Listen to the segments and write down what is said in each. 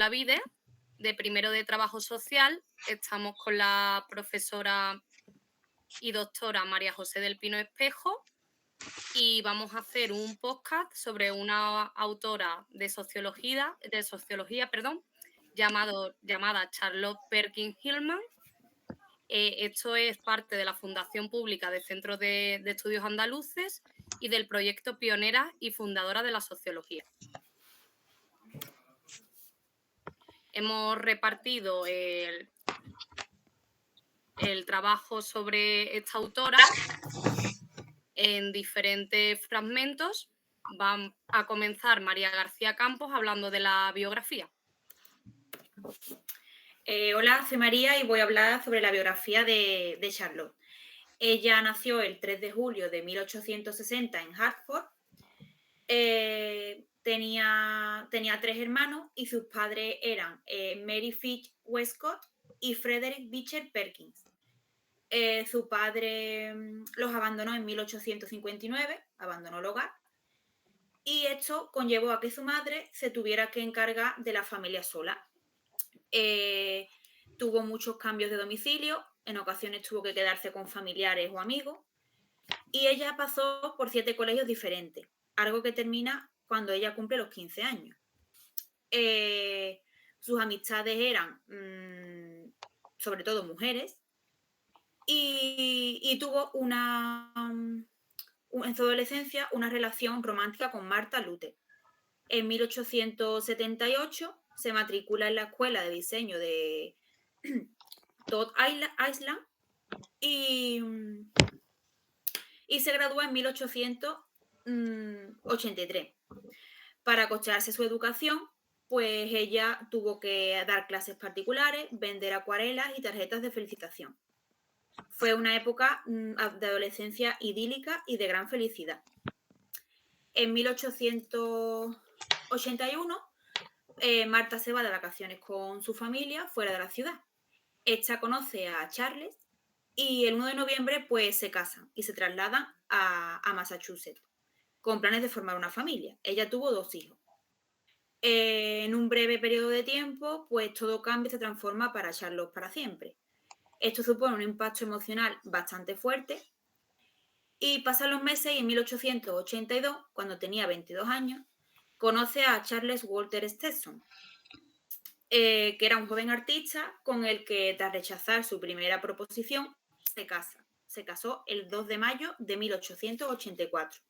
Benavides, de primero de Trabajo Social. Estamos con la profesora y doctora María José del Pino Espejo y vamos a hacer un podcast sobre una autora de sociología, llamada Charlotte Perkins Hillman. Esto es parte de la Fundación Pública de Centros de Estudios Andaluces y del proyecto Pionera y Fundadora de la Sociología. Hemos repartido el trabajo sobre esta autora en diferentes fragmentos. Va a comenzar María García Campos hablando de la biografía. Hola, soy María y voy a hablar sobre la biografía de Charlotte. Ella nació el 3 de julio de 1860 en Hartford. Tenía 3 hermanos y sus padres eran Mary Fitch Westcott y Frederick Beecher Perkins. Su padre los abandonó en 1859, abandonó el hogar, y esto conllevó a que su madre se tuviera que encargar de la familia sola. Tuvo muchos cambios de domicilio, en ocasiones tuvo que quedarse con familiares o amigos, y ella pasó por 7 colegios diferentes, algo que termina cuando ella cumple los 15 años. Sus amistades eran sobre todo mujeres, y tuvo en su adolescencia una relación romántica con Martha Luther. En 1878 se matricula en la escuela de diseño de Todd Island y se gradúa en 1883. Para costearse su educación, pues ella tuvo que dar clases particulares, vender acuarelas y tarjetas de felicitación. Fue una época de adolescencia idílica y de gran felicidad. En 1881, Marta se va de vacaciones con su familia fuera de la ciudad. Esta conoce a Charles y el 1 de noviembre pues se casan y se trasladan a Massachusetts con planes de formar una familia. Ella tuvo 2 hijos. En un breve periodo de tiempo, pues todo cambia y se transforma para Charlotte para siempre. Esto supone un impacto emocional bastante fuerte y pasan los meses y en 1882, cuando tenía 22 años, conoce a Charles Walter Stetson, que era un joven artista con el que, tras rechazar su primera proposición, se casa. Se casó el 2 de mayo de 1884.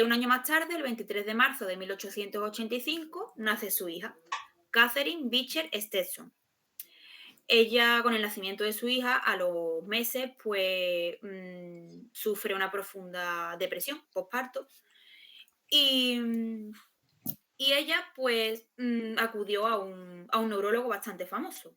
Un año más tarde, el 23 de marzo de 1885, nace su hija, Catherine Beecher Stetson. Ella, con el nacimiento de su hija, a los meses, pues sufre una profunda depresión postparto y ella, pues, acudió a un neurólogo bastante famoso.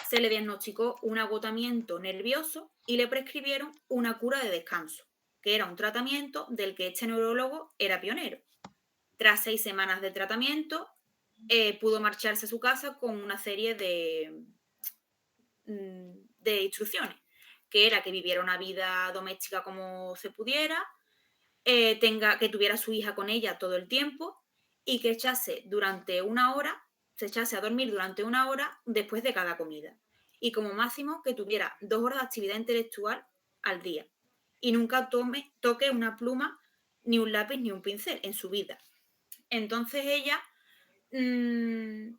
Se le diagnosticó un agotamiento nervioso y le prescribieron una cura de descanso, que era un tratamiento del que este neurólogo era pionero. Tras 6 semanas de tratamiento, pudo marcharse a su casa con una serie de instrucciones, que era que viviera una vida doméstica como se pudiera, que tuviera a su hija con ella todo el tiempo y que se echase a dormir durante 1 hora después de cada comida. Y como máximo que tuviera 2 horas de actividad intelectual al día. Y nunca toque una pluma, ni un lápiz, ni un pincel en su vida. Entonces ella, en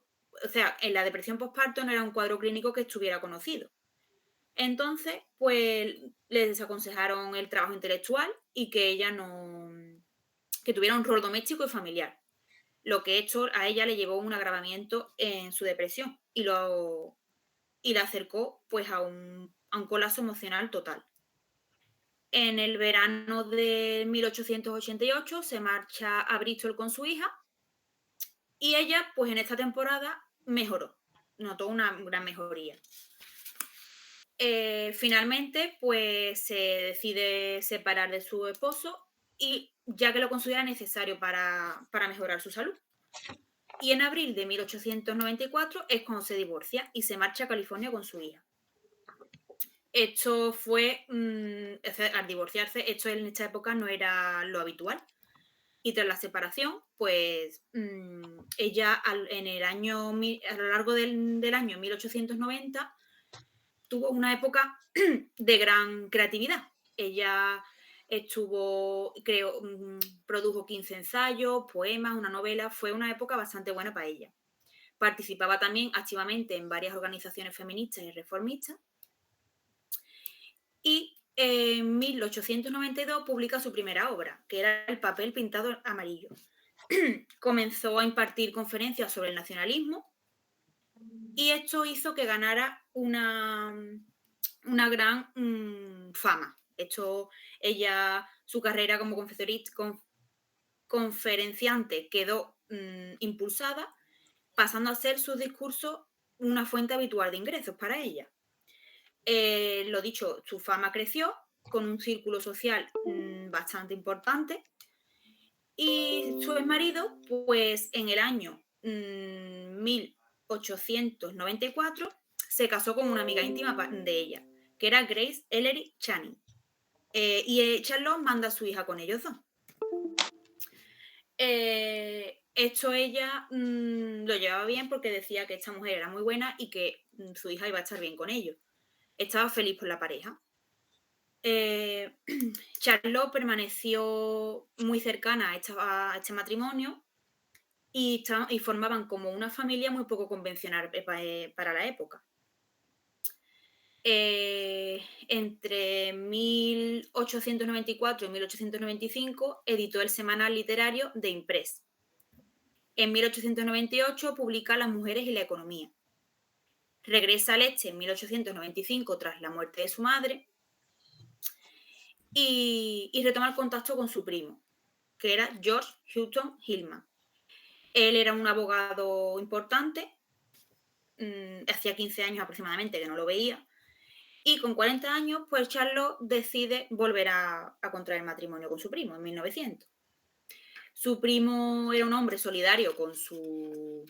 la depresión postparto no era un cuadro clínico que estuviera conocido. Entonces, pues le desaconsejaron el trabajo intelectual y que ella que tuviera un rol doméstico y familiar. Lo que esto a ella le llevó un agravamiento en su depresión y la acercó pues a un colapso emocional total. En el verano de 1888 se marcha a Bristol con su hija y ella pues en esta temporada mejoró, notó una gran mejoría. Finalmente, pues se decide separar de su esposo y ya que lo considera necesario para mejorar su salud. Y en abril de 1894 es cuando se divorcia y se marcha a California con su hija. Esto fue, al divorciarse, esto en esta época no era lo habitual. Y tras la separación, pues ella a lo largo del año 1890 tuvo una época de gran creatividad. Ella produjo 15 ensayos, poemas, una novela. Fue una época bastante buena para ella. Participaba también activamente en varias organizaciones feministas y reformistas. Y en 1892 publica su primera obra, que era El papel pintado amarillo. Comenzó a impartir conferencias sobre el nacionalismo y esto hizo que ganara una gran fama. Su carrera como conferenciante quedó impulsada, pasando a ser sus discursos una fuente habitual de ingresos para ella. Lo dicho, su fama creció con un círculo social bastante importante y su exmarido, pues en el año 1894 se casó con una amiga íntima de ella, que era Grace Ellery Channing. Y Charlotte manda a su hija con ellos dos. Esto ella lo llevaba bien porque decía que esta mujer era muy buena y que su hija iba a estar bien con ellos. Estaba feliz por la pareja. Charlotte permaneció muy cercana a este matrimonio y formaban como una familia muy poco convencional para la época. Entre 1894 y 1895 editó el semanal literario The Impress. En 1898 publica Las mujeres y la economía. Regresa al Este en 1895 tras la muerte de su madre y retoma el contacto con su primo, que era George Houghton Hillman. Él era un abogado importante, hacía 15 años aproximadamente que no lo veía, y con 40 años, pues Charlotte decide volver a contraer matrimonio con su primo en 1900. Su primo era un hombre solidario con sus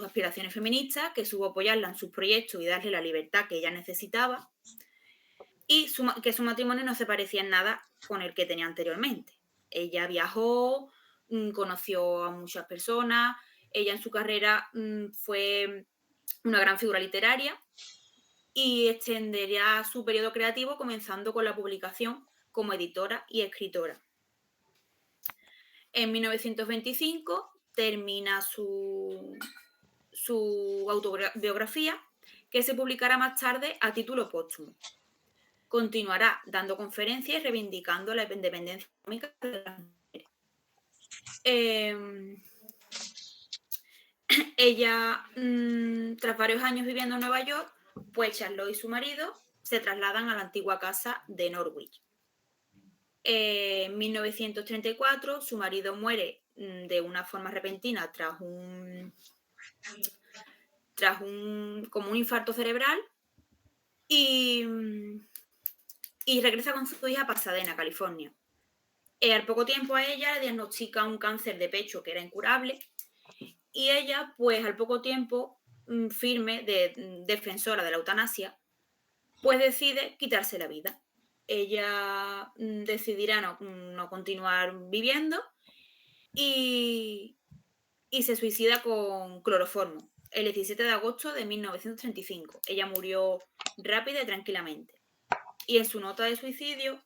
aspiraciones feministas, que supo apoyarla en sus proyectos y darle la libertad que ella necesitaba, y que su matrimonio no se parecía en nada con el que tenía anteriormente. Ella viajó, conoció a muchas personas, ella en su carrera fue una gran figura literaria y extendería su periodo creativo comenzando con la publicación como editora y escritora. En 1925 termina su autobiografía, que se publicará más tarde a título póstumo. Continuará dando conferencias y reivindicando la independencia económica de las mujeres. Ella, tras varios años viviendo en Nueva York, pues Charlotte y su marido se trasladan a la antigua casa de Norwich. En 1934 su marido muere de una forma repentina tras como un infarto cerebral y regresa con su hija a Pasadena, California. Al poco tiempo a ella le diagnostica un cáncer de pecho que era incurable y ella, pues al poco tiempo, firme defensora de la eutanasia, pues decide quitarse la vida. Ella decidirá no continuar viviendo y se suicida con cloroformo el 17 de agosto de 1935. Ella murió rápida y tranquilamente. Y en su nota de suicidio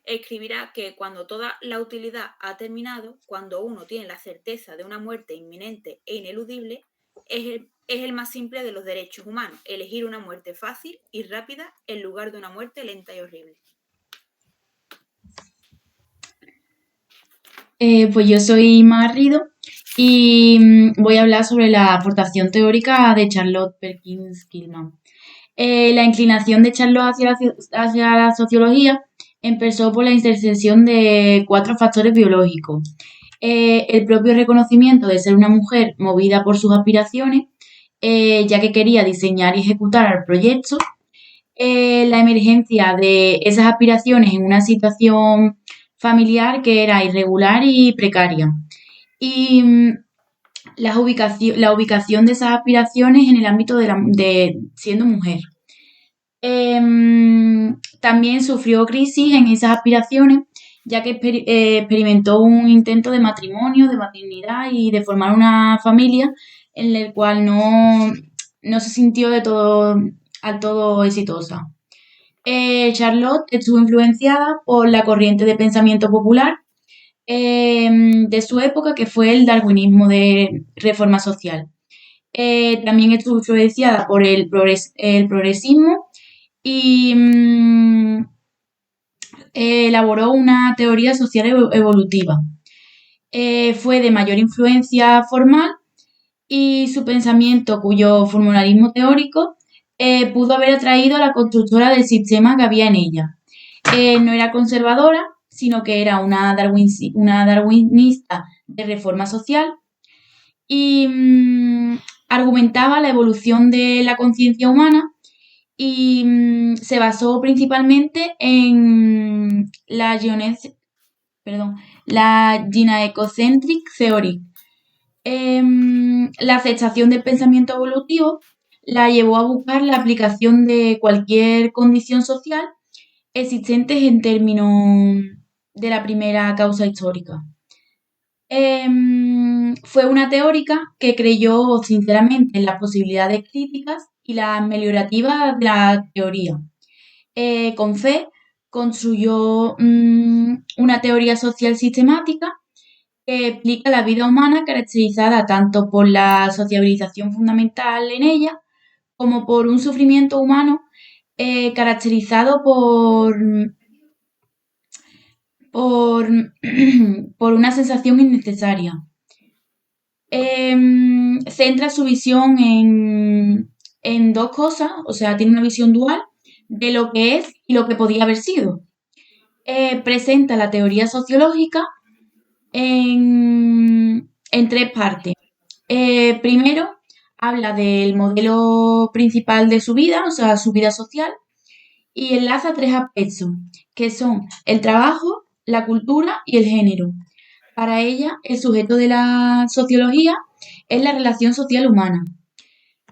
escribirá que cuando toda la utilidad ha terminado, cuando uno tiene la certeza de una muerte inminente e ineludible, es el más simple de los derechos humanos, elegir una muerte fácil y rápida en lugar de una muerte lenta y horrible. Pues yo soy Mar Rido y voy a hablar sobre la aportación teórica de Charlotte Perkins Gilman. La inclinación de Charlotte hacia la sociología empezó por la intersección de 4 factores biológicos. El propio reconocimiento de ser una mujer movida por sus aspiraciones, ya que quería diseñar y ejecutar proyectos, la emergencia de esas aspiraciones en una situación familiar que era irregular y precaria. Y la ubicación de esas aspiraciones en el ámbito de siendo mujer. También sufrió crisis en esas aspiraciones, ya que experimentó un intento de matrimonio, de maternidad y de formar una familia en el cual no se sintió al todo exitosa. Charlotte estuvo influenciada por la corriente de pensamiento popular de su época, que fue el darwinismo de reforma social. También estuvo influenciada por el progresismo y elaboró una teoría social evolutiva. Fue de mayor influencia formal y su pensamiento, cuyo formularismo teórico pudo haber atraído a la constructora del sistema que había en ella. No era conservadora, sino que era una darwinista de reforma social y argumentaba la evolución de la conciencia humana y se basó principalmente en la Gynaecocentric Theory. La aceptación del pensamiento evolutivo la llevó a buscar la aplicación de cualquier condición social existente en términos de la primera causa histórica. Fue una teórica que creyó sinceramente en las posibilidades críticas y las meliorativas de la teoría. Con fe construyó una teoría social sistemática que explica la vida humana caracterizada tanto por la sociabilización fundamental en ella como por un sufrimiento humano caracterizado por una sensación innecesaria. Centra su visión en dos cosas, o sea, tiene una visión dual de lo que es y lo que podía haber sido. Presenta la teoría sociológica en tres partes. Primero, habla del modelo principal de su vida, o sea, su vida social, y enlaza tres aspectos, que son el trabajo, la cultura y el género. Para ella, el sujeto de la sociología es la relación social humana.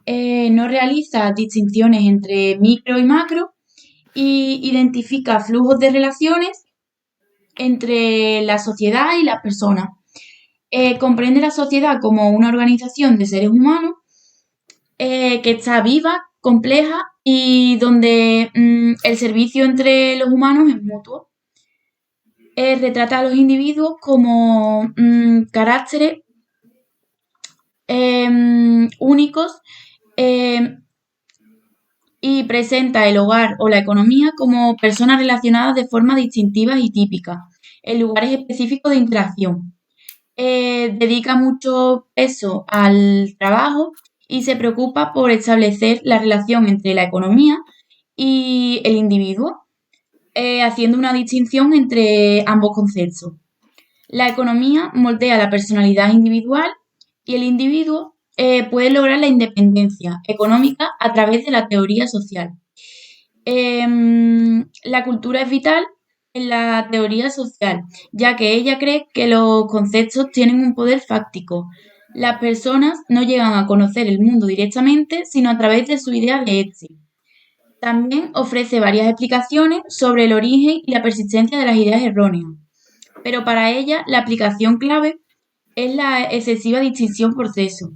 No realiza distinciones entre micro y macro y identifica flujos de relaciones entre la sociedad y las personas. Comprende la sociedad como una organización de seres humanos que está viva, compleja y donde el servicio entre los humanos es mutuo. Retrata a los individuos como caracteres únicos y presenta el hogar o la economía como personas relacionadas de forma distintiva y típica en lugares específicos de interacción. Dedica mucho peso al trabajo y se preocupa por establecer la relación entre la economía y el individuo, haciendo una distinción entre ambos conceptos. La economía moldea la personalidad individual y el individuo puede lograr la independencia económica a través de la teoría social. La cultura es vital en la teoría social, ya que ella cree que los conceptos tienen un poder fáctico. Las personas no llegan a conocer el mundo directamente, sino a través de su idea de este. También ofrece varias explicaciones sobre el origen y la persistencia de las ideas erróneas. Pero para ella, la aplicación clave es la excesiva distinción por sexo.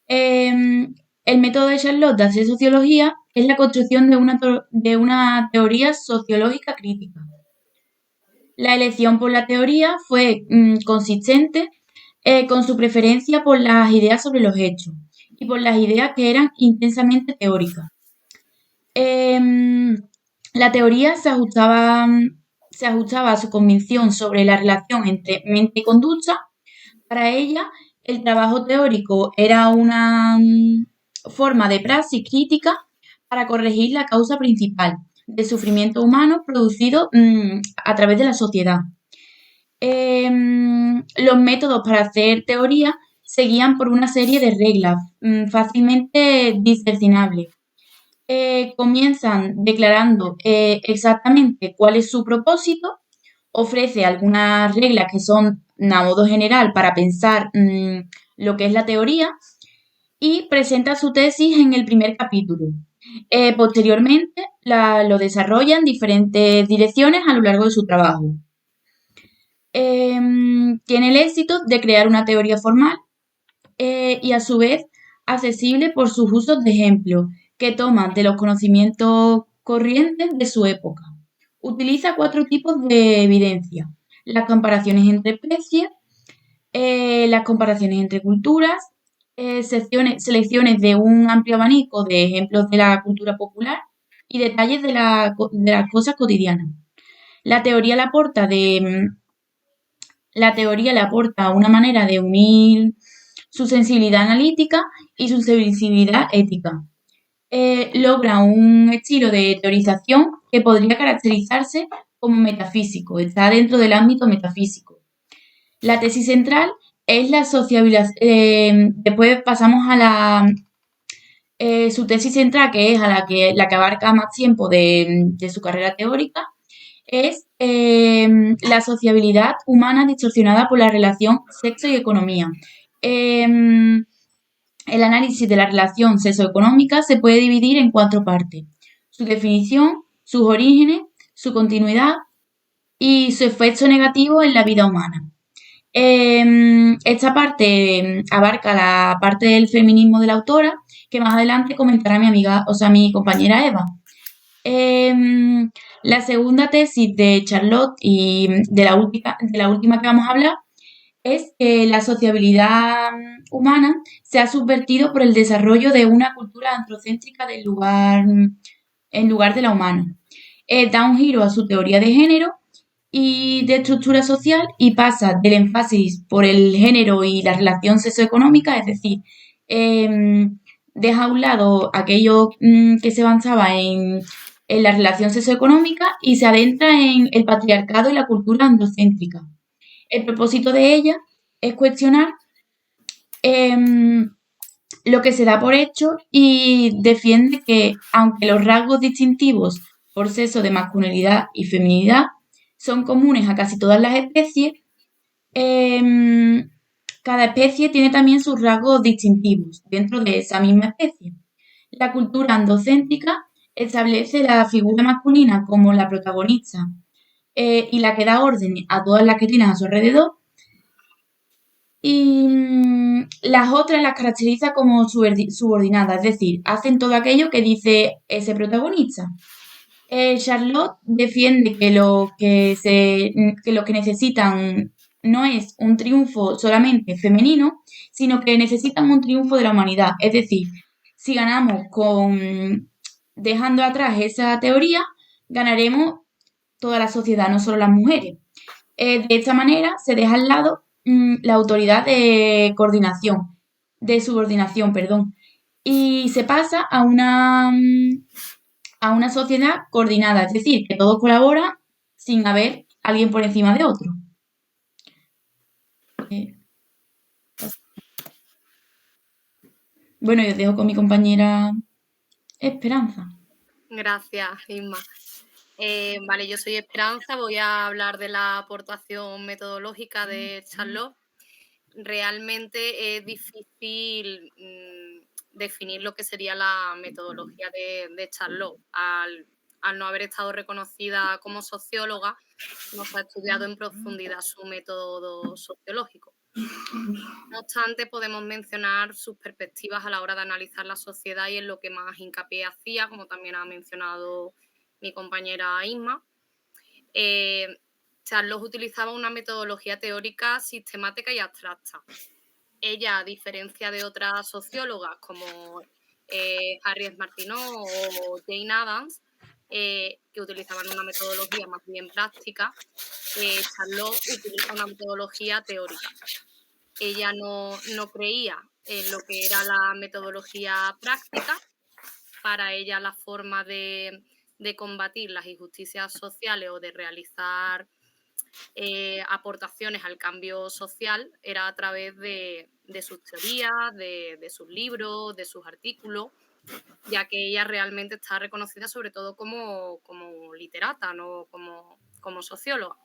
El método de Charlotte de hacer sociología es la construcción de una teoría sociológica crítica. La elección por la teoría fue consistente con su preferencia por las ideas sobre los hechos y por las ideas que eran intensamente teóricas. La teoría se ajustaba a su convicción sobre la relación entre mente y conducta. Para ella, el trabajo teórico era una forma de praxis crítica para corregir la causa principal del sufrimiento humano producido a través de la sociedad. Los métodos para hacer teoría seguían por una serie de reglas fácilmente discernibles. Comienzan declarando exactamente cuál es su propósito, ofrece algunas reglas que son a modo general para pensar lo que es la teoría y presenta su tesis en el primer capítulo. Posteriormente lo desarrolla en diferentes direcciones a lo largo de su trabajo. Tiene el éxito de crear una teoría formal y a su vez accesible por sus usos de ejemplo que toman de los conocimientos corrientes de su época. Utiliza 4 tipos de evidencia: las comparaciones entre especies, las comparaciones entre culturas, selecciones de un amplio abanico de ejemplos de la cultura popular y detalles de las cosas cotidianas. La teoría le aporta la teoría le aporta una manera de unir su sensibilidad analítica y su sensibilidad ética. Logra un estilo de teorización que podría caracterizarse como metafísico, está dentro del ámbito metafísico. La tesis central es la sociabilidad. Después pasamos a su tesis central, que es la que abarca más tiempo de su carrera teórica, es la sociabilidad humana distorsionada por la relación sexo y economía. El análisis de la relación sexoeconómica se puede dividir en 4 partes: su definición, sus orígenes, su continuidad y su efecto negativo en la vida humana. Esta parte abarca la parte del feminismo de la autora, que más adelante comentará mi amiga, o sea, mi compañera Eva. La segunda tesis de Charlotte y de la última que vamos a hablar es que la sociabilidad humana se ha subvertido por el desarrollo de una cultura androcéntrica en lugar de la humana. Da un giro a su teoría de género y de estructura social y pasa del énfasis por el género y la relación socioeconómica, es decir, deja a un lado aquello que se avanzaba en la relación socioeconómica y se adentra en el patriarcado y la cultura androcéntrica. El propósito de ella es cuestionar lo que se da por hecho y defiende que, aunque los rasgos distintivos por sexo de masculinidad y feminidad son comunes a casi todas las especies, cada especie tiene también sus rasgos distintivos dentro de esa misma especie. La cultura androcéntrica establece la figura masculina como la protagonista y la que da orden a todas las que tienen a su alrededor, y las otras las caracteriza como subordinadas, es decir, hacen todo aquello que dice ese protagonista. Charlotte defiende que lo que necesitan no es un triunfo solamente femenino, sino que necesitan un triunfo de la humanidad. Es decir, si ganamos dejando atrás esa teoría, ganaremos toda la sociedad, no solo las mujeres. De esta manera se deja al lado la autoridad de coordinación, de subordinación, perdón, y se pasa a una sociedad coordinada, es decir, que todos colaboran sin haber alguien por encima de otro. Bueno, yo os dejo con mi compañera Esperanza. Gracias, Isma. Vale, yo soy Esperanza, voy a hablar de la aportación metodológica de Charlotte. Realmente es difícil definir lo que sería la metodología de Charlotte. Al no haber estado reconocida como socióloga, no se ha estudiado en profundidad su método sociológico. No obstante, podemos mencionar sus perspectivas a la hora de analizar la sociedad y en lo que más hincapié hacía, como también ha mencionado mi compañera Isma. Charlotte utilizaba una metodología teórica sistemática y abstracta. Ella, a diferencia de otras sociólogas como Harriet Martineau o Jane Addams, que utilizaban una metodología más bien práctica, Charlotte utiliza una metodología teórica. Ella no creía en lo que era la metodología práctica. Para ella la forma de combatir las injusticias sociales o de realizar aportaciones al cambio social era a través de sus teorías, de sus libros, de sus artículos, ya que ella realmente está reconocida sobre todo como literata, no como socióloga.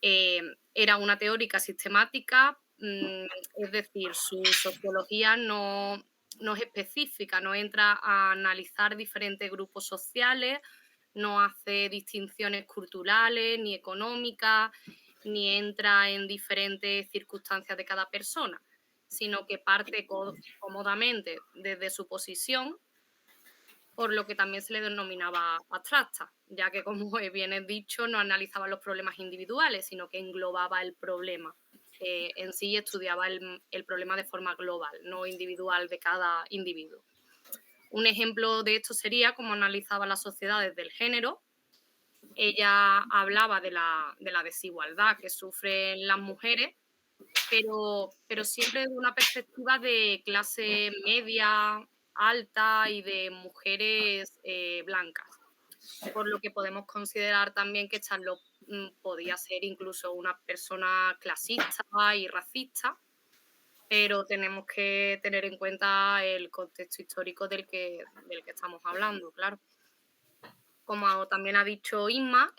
Era una teórica sistemática, es decir, su sociología no es específica, no entra a analizar diferentes grupos sociales, no hace distinciones culturales ni económicas, ni entra en diferentes circunstancias de cada persona, sino que parte cómodamente desde su posición, por lo que también se le denominaba abstracta, ya que, como bien he dicho, no analizaba los problemas individuales, sino que englobaba el problema en sí y estudiaba el problema de forma global, no individual de cada individuo. Un ejemplo de esto sería cómo analizaba las sociedades del género. Ella hablaba de la desigualdad que sufren las mujeres, pero siempre desde una perspectiva de clase media, alta y de mujeres blancas. Por lo que podemos considerar también que Charlotte podía ser incluso una persona clasista y racista, pero tenemos que tener en cuenta el contexto histórico del que estamos hablando, claro. Como también ha dicho Inma,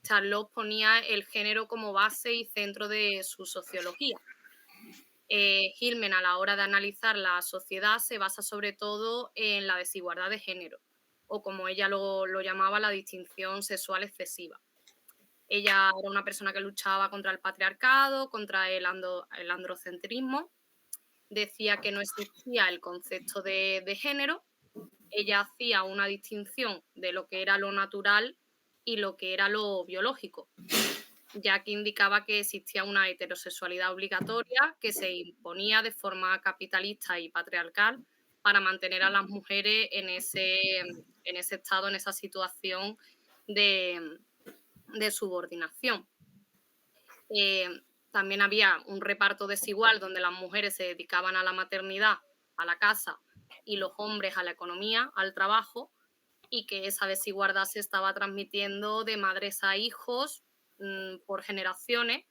Charlotte ponía el género como base y centro de su sociología. Hillman, a la hora de analizar la sociedad, se basa sobre todo en la desigualdad de género, o como ella lo llamaba, la distinción sexual excesiva. Ella era una persona que luchaba contra el patriarcado, contra el androcentrismo. Decía que no existía el concepto de género. Ella hacía una distinción de lo que era lo natural y lo que era lo biológico, ya que indicaba que existía una heterosexualidad obligatoria que se imponía de forma capitalista y patriarcal para mantener a las mujeres en ese estado, en esa situación de subordinación. También había un reparto desigual donde las mujeres se dedicaban a la maternidad, a la casa, y los hombres a la economía, al trabajo, y que esa desigualdad se estaba transmitiendo de madres a hijos por generaciones,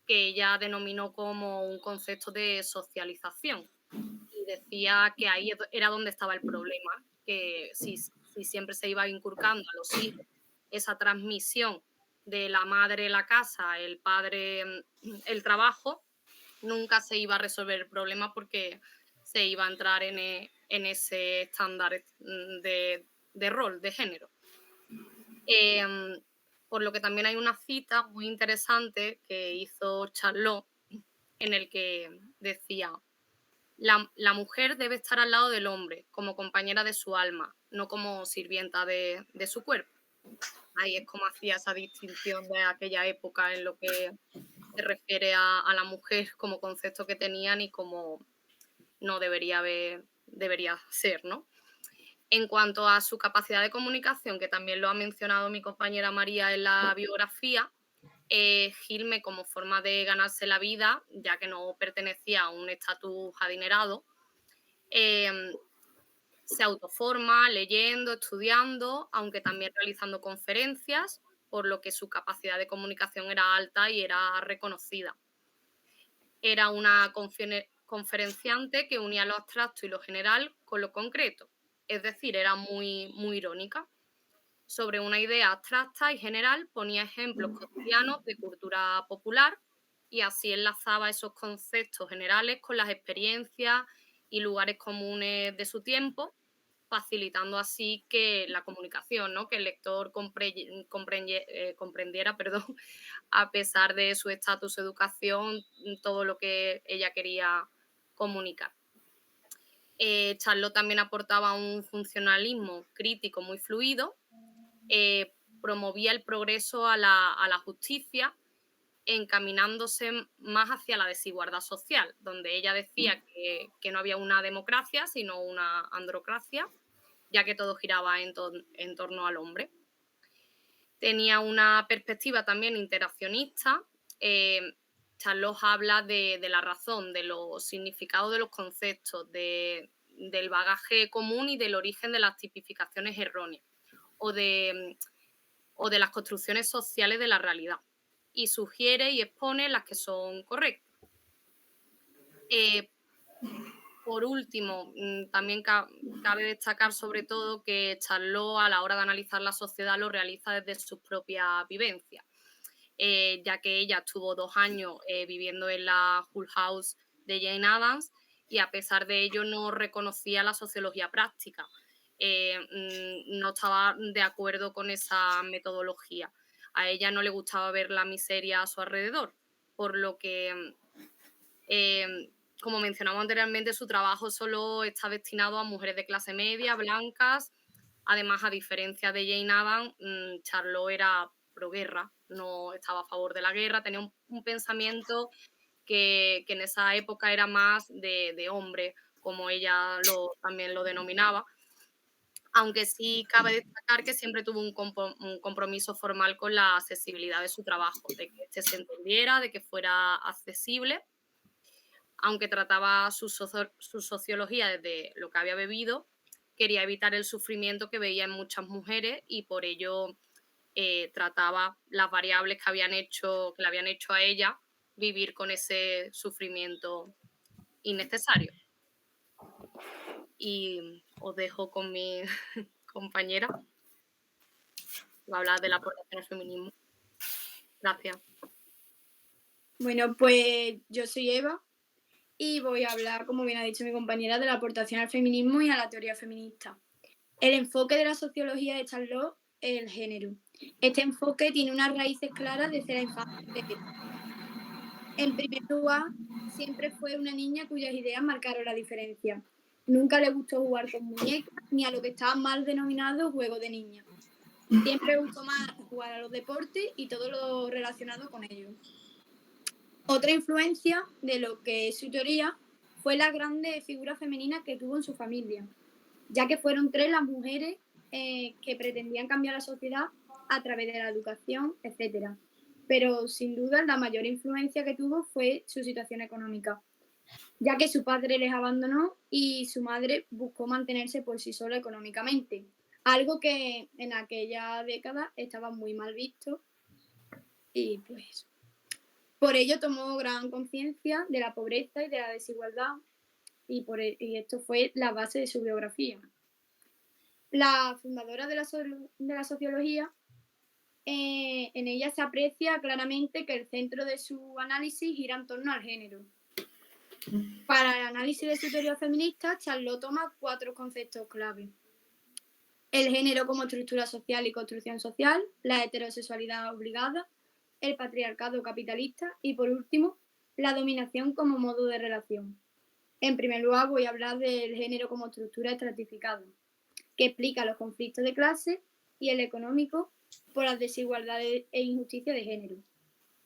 que ella denominó como un concepto de socialización. Y decía que ahí era donde estaba el problema, que si siempre se iba inculcando a los hijos esa transmisión de la madre la casa, el padre el trabajo, nunca se iba a resolver el problema porque se iba a entrar en ese estándar de rol, de género. Por lo que también hay una cita muy interesante que hizo Charlotte en el que decía: la mujer debe estar al lado del hombre, como compañera de su alma, no como sirvienta de su cuerpo. Ahí es como hacía esa distinción de aquella época en lo que se refiere a la mujer como concepto que tenían y como no debería ser, ¿no? En cuanto a su capacidad de comunicación, que también lo ha mencionado mi compañera María en la biografía, Gilme, como forma de ganarse la vida, ya que no pertenecía a un estatus adinerado, se autoforma leyendo, estudiando, aunque también realizando conferencias, por lo que su capacidad de comunicación era alta y era reconocida. Era una conferenciante que unía lo abstracto y lo general con lo concreto, es decir, era muy, muy irónica. Sobre una idea abstracta y general ponía ejemplos cotidianos de cultura popular y así enlazaba esos conceptos generales con las experiencias y lugares comunes de su tiempo, facilitando así que la comunicación, ¿no? Que el lector comprendiera, perdón, a pesar de su estatus, educación, todo lo que ella quería comunicar. Charlotte también aportaba un funcionalismo crítico muy fluido, promovía el progreso a la justicia, encaminándose más hacia la desigualdad social, donde ella decía que no había una democracia, sino una androcracia, ya que todo giraba en torno al hombre. Tenía una perspectiva también interaccionista. Charlotte habla de la razón, de los significados de los conceptos, del bagaje común y del origen de las tipificaciones erróneas o de las construcciones sociales de la realidad, y sugiere y expone las que son correctas. Por último, también cabe destacar sobre todo que Charlotte, a la hora de analizar la sociedad, lo realiza desde sus propias vivencias, ya que ella estuvo 2 años viviendo en la Hull House de Jane Addams y a pesar de ello no reconocía la sociología práctica. No estaba de acuerdo con esa metodología. a ella no le gustaba ver la miseria a su alrededor, por lo que, como mencionamos anteriormente, su trabajo solo está destinado a mujeres de clase media, blancas. Además, a diferencia de Jane Addams, Charlotte era proguerra, no estaba a favor de la guerra, tenía un pensamiento que en esa época era más de hombre, como ella también lo denominaba. Aunque sí cabe destacar que siempre tuvo un compromiso formal con la accesibilidad de su trabajo, de que este se entendiera, de que fuera accesible. Aunque trataba su sociología desde lo que había vivido, quería evitar el sufrimiento que veía en muchas mujeres y por ello trataba las variables que le habían hecho a ella vivir con ese sufrimiento innecesario. Y os dejo con mi compañera, que va a hablar de la aportación al feminismo. Gracias. Bueno, pues yo soy Eva y voy a hablar, como bien ha dicho mi compañera, de la aportación al feminismo y a la teoría feminista. El enfoque de la sociología de Charlotte es el género. Este enfoque tiene unas raíces claras desde la infancia. En primer lugar, siempre fue una niña cuyas ideas marcaron la diferencia. Nunca le gustó jugar con muñecas ni a lo que estaba mal denominado juego de niña. Siempre le gustó más jugar a los deportes y todo lo relacionado con ellos. Otra influencia de lo que es su teoría fue la grande figura femenina que tuvo en su familia, ya que fueron 3 las mujeres que pretendían cambiar la sociedad a través de la educación, etc. Pero sin duda la mayor influencia que tuvo fue su situación económica, ya que su padre les abandonó y su madre buscó mantenerse por sí sola económicamente, algo que en aquella década estaba muy mal visto y pues por ello tomó gran conciencia de la pobreza y de la desigualdad y esto fue la base de su biografía. La fundadora de la sociología, en ella se aprecia claramente que el centro de su análisis gira en torno al género. Para el análisis de su teoría feminista, Charlotte toma 4 conceptos clave. El género como estructura social y construcción social, la heterosexualidad obligada, el patriarcado capitalista y, por último, la dominación como modo de relación. En primer lugar, voy a hablar del género como estructura estratificada, que explica los conflictos de clase y el económico por las desigualdades e injusticias de género.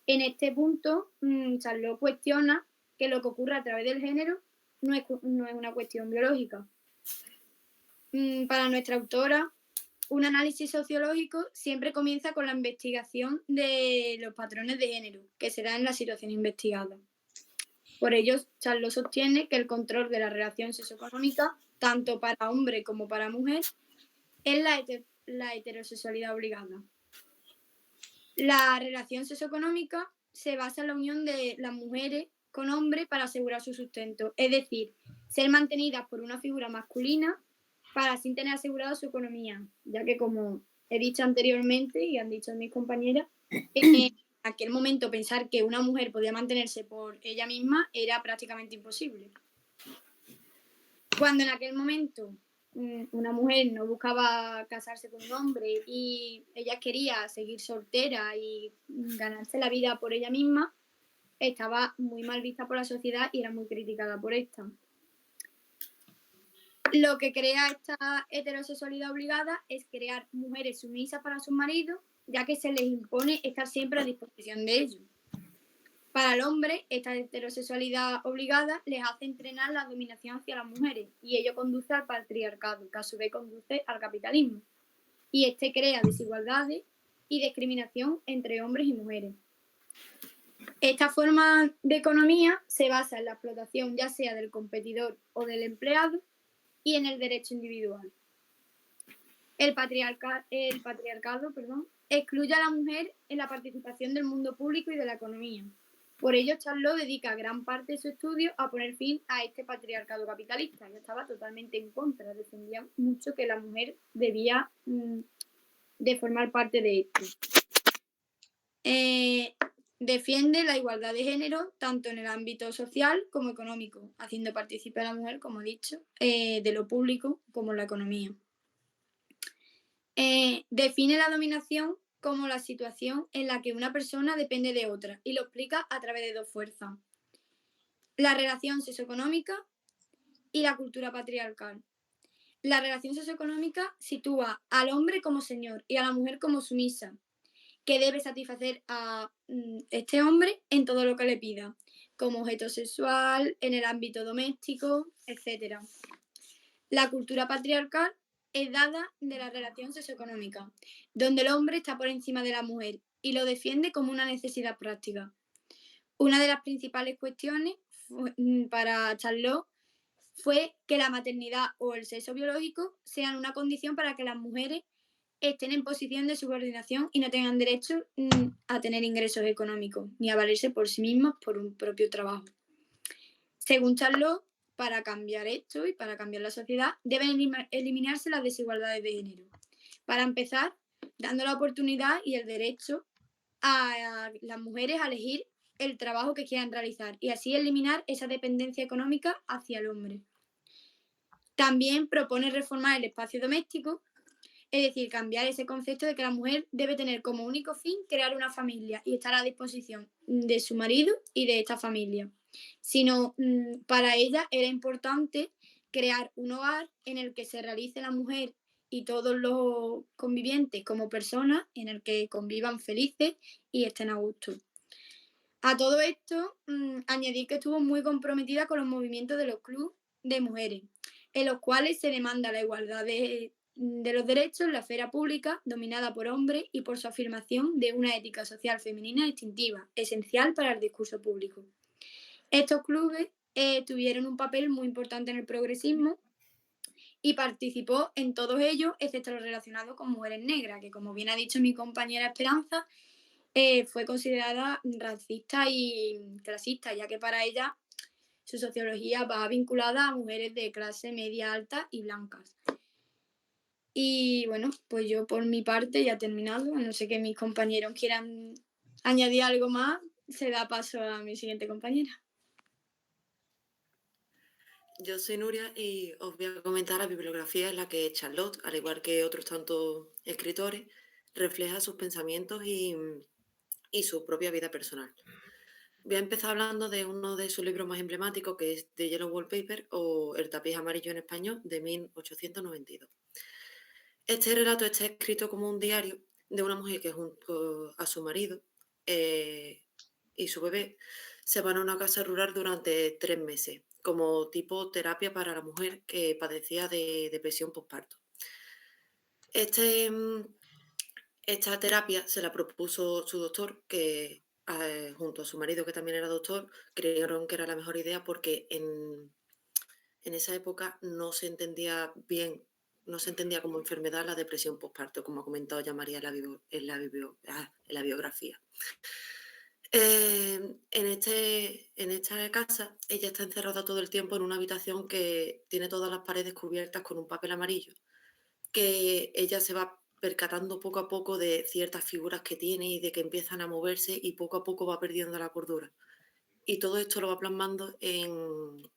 En este punto, Charlotte cuestiona que lo que ocurre a través del género no es una cuestión biológica. Para nuestra autora, un análisis sociológico siempre comienza con la investigación de los patrones de género que se dan en la situación investigada. Por ello, Charlotte sostiene que el control de la relación socioeconómica, tanto para hombre como para mujer, es la heterosexualidad obligada. La relación socioeconómica se basa en la unión de las mujeres con hombres para asegurar su sustento, es decir, ser mantenidas por una figura masculina para así tener asegurada su economía, ya que, como he dicho anteriormente y han dicho mis compañeras, en aquel momento pensar que una mujer podía mantenerse por ella misma era prácticamente imposible. Cuando en aquel momento una mujer no buscaba casarse con un hombre y ella quería seguir soltera y ganarse la vida por ella misma, estaba muy mal vista por la sociedad y era muy criticada por esta. Lo que crea esta heterosexualidad obligada es crear mujeres sumisas para sus maridos, ya que se les impone estar siempre a disposición de ellos. Para el hombre, esta heterosexualidad obligada les hace entrenar la dominación hacia las mujeres y ello conduce al patriarcado, que a su vez conduce al capitalismo. Y este crea desigualdades y discriminación entre hombres y mujeres. Esta forma de economía se basa en la explotación ya sea del competidor o del empleado y en el derecho individual. El patriarcado excluye a la mujer en la participación del mundo público y de la economía. Por ello, Charlotte dedica gran parte de su estudio a poner fin a este patriarcado capitalista. Ella estaba totalmente en contra, defendía mucho que la mujer debía de formar parte de esto. Defiende la igualdad de género tanto en el ámbito social como económico, haciendo participar a la mujer, como he dicho, de lo público como en la economía. Define la dominación como la situación en la que una persona depende de otra y lo explica a través de dos fuerzas: la relación socioeconómica y la cultura patriarcal. La relación socioeconómica sitúa al hombre como señor y a la mujer como sumisa, que debe satisfacer a este hombre en todo lo que le pida, como objeto sexual, en el ámbito doméstico, etc. La cultura patriarcal es dada de la relación socioeconómica, donde el hombre está por encima de la mujer y lo defiende como una necesidad práctica. Una de las principales cuestiones para Charlotte fue que la maternidad o el sexo biológico sean una condición para que las mujeres estén en posición de subordinación y no tengan derecho a tener ingresos económicos ni a valerse por sí mismas por un propio trabajo. Según Charlotte, para cambiar esto y para cambiar la sociedad, deben eliminarse las desigualdades de género. Para empezar, dando la oportunidad y el derecho a las mujeres a elegir el trabajo que quieran realizar y así eliminar esa dependencia económica hacia el hombre. También propone reformar el espacio doméstico, es decir, cambiar ese concepto de que la mujer debe tener como único fin crear una familia y estar a disposición de su marido y de esta familia. Sino para ella era importante crear un hogar en el que se realice la mujer y todos los convivientes como personas, en el que convivan felices y estén a gusto. A todo esto, añadir que estuvo muy comprometida con los movimientos de los clubes de mujeres, en los cuales se demanda la igualdad de los derechos en la esfera pública, dominada por hombres, y por su afirmación de una ética social femenina distintiva, esencial para el discurso público. Estos clubes tuvieron un papel muy importante en el progresismo y participó en todos ellos, excepto los relacionados con mujeres negras, que, como bien ha dicho mi compañera Esperanza, fue considerada racista y clasista, ya que para ella su sociología va vinculada a mujeres de clase media alta y blancas. Y bueno, pues yo por mi parte ya he terminado. No sé que mis compañeros quieran añadir algo más, se da paso a mi siguiente compañera. Yo soy Nuria y os voy a comentar la bibliografía en la que Charlotte, al igual que otros tantos escritores, refleja sus pensamientos y su propia vida personal. Voy a empezar hablando de uno de sus libros más emblemáticos, que es The Yellow Wallpaper, o El tapiz amarillo en español, de 1892. Este relato está escrito como un diario de una mujer que, junto a su marido y su bebé, se van a una casa rural durante 3 meses, como tipo terapia para la mujer que padecía de depresión postparto. Esta terapia se la propuso su doctor, que junto a su marido, que también era doctor, creyeron que era la mejor idea porque en esa época no se entendía bien, no se entendía como enfermedad la depresión postparto, como ha comentado ya María en la biografía. En esta casa, ella está encerrada todo el tiempo en una habitación que tiene todas las paredes cubiertas con un papel amarillo, que ella se va percatando poco a poco de ciertas figuras que tiene y de que empiezan a moverse y poco a poco va perdiendo la cordura. Y todo esto lo va plasmando en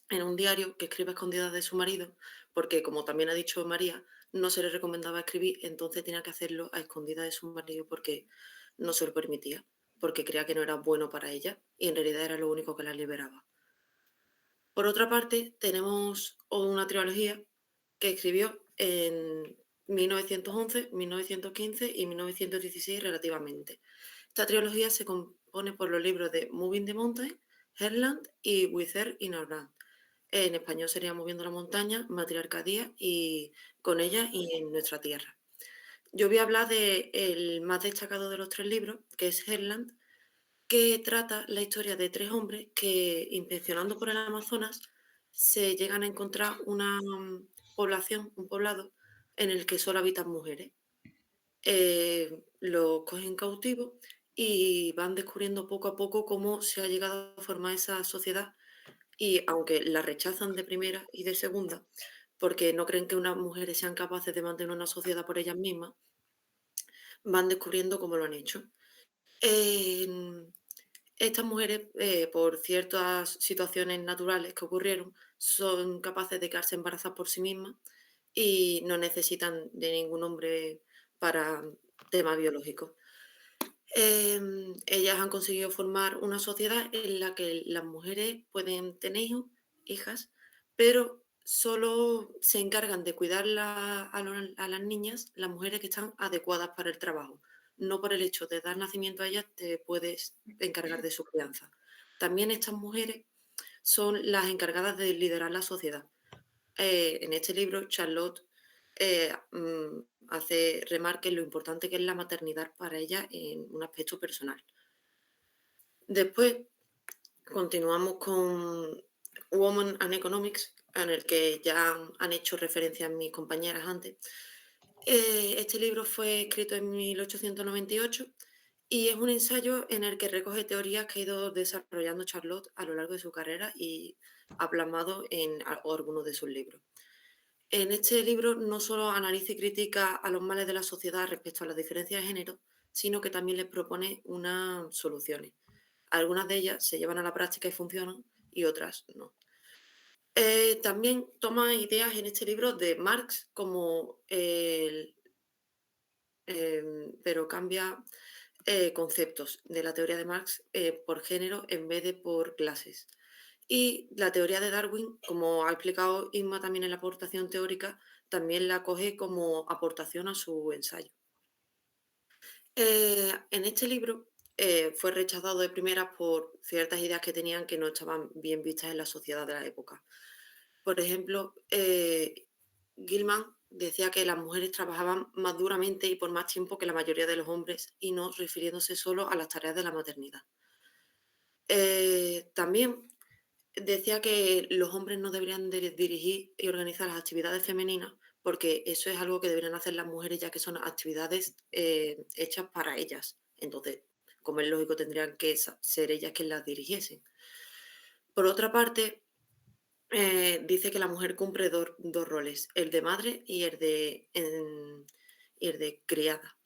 un diario que escribe a escondidas de su marido, porque como también ha dicho María, no se le recomendaba escribir, entonces tenía que hacerlo a escondidas de su marido porque no se lo permitía, porque creía que no era bueno para ella y en realidad era lo único que la liberaba. Por otra parte, tenemos una trilogía que escribió en 1911, 1915 y 1916 relativamente. Esta trilogía se compone por los libros de Moving the Mountain, Herland y With Her in Our Land. En español sería Moviendo la montaña, Matriarcadía y Con ella y en nuestra tierra. Yo voy a hablar del más destacado de los 3 libros, que es Herland, que trata la historia de 3 hombres que, inspeccionando por el Amazonas, se llegan a encontrar una población, un poblado, en el que solo habitan mujeres. Los cogen cautivos y van descubriendo poco a poco cómo se ha llegado a formar esa sociedad y aunque la rechazan de primera y de segunda, porque no creen que unas mujeres sean capaces de mantener una sociedad por ellas mismas, van descubriendo cómo lo han hecho. Estas mujeres, por ciertas situaciones naturales que ocurrieron, son capaces de quedarse embarazadas por sí mismas y no necesitan de ningún hombre para tema biológico. Ellas han conseguido formar una sociedad en la que las mujeres pueden tener hijos, hijas, pero solo se encargan de cuidar a las niñas las mujeres que están adecuadas para el trabajo. No por el hecho de dar nacimiento a ellas te puedes encargar de su crianza. También estas mujeres son las encargadas de liderar la sociedad. En este libro, Charlotte remarque lo importante que es la maternidad para ella en un aspecto personal. Después continuamos con Women and Economics, en el que ya han hecho referencia mis compañeras antes. Este libro fue escrito en 1898 y es un ensayo en el que recoge teorías que ha ido desarrollando Charlotte a lo largo de su carrera y ha plasmado en algunos de sus libros. En este libro no solo analiza y critica a los males de la sociedad respecto a las diferencias de género, sino que también les propone unas soluciones. Algunas de ellas se llevan a la práctica y funcionan y otras no. También toma ideas en este libro de Marx pero cambia conceptos de la teoría de Marx por género en vez de por clases. Y la teoría de Darwin, como ha explicado Inma también en la aportación teórica, también la coge como aportación a su ensayo. En este libro fue rechazado de primeras por ciertas ideas que tenían que no estaban bien vistas en la sociedad de la época. Por ejemplo, Gilman decía que las mujeres trabajaban más duramente y por más tiempo que la mayoría de los hombres, y no refiriéndose solo a las tareas de la maternidad. También decía que los hombres no deberían dirigir y organizar las actividades femeninas porque eso es algo que deberían hacer las mujeres ya que son actividades hechas para ellas. Entonces, como es lógico, tendrían que ser ellas quienes las dirigiesen. Por otra parte, dice que la mujer cumple dos roles, el de madre y el de criada.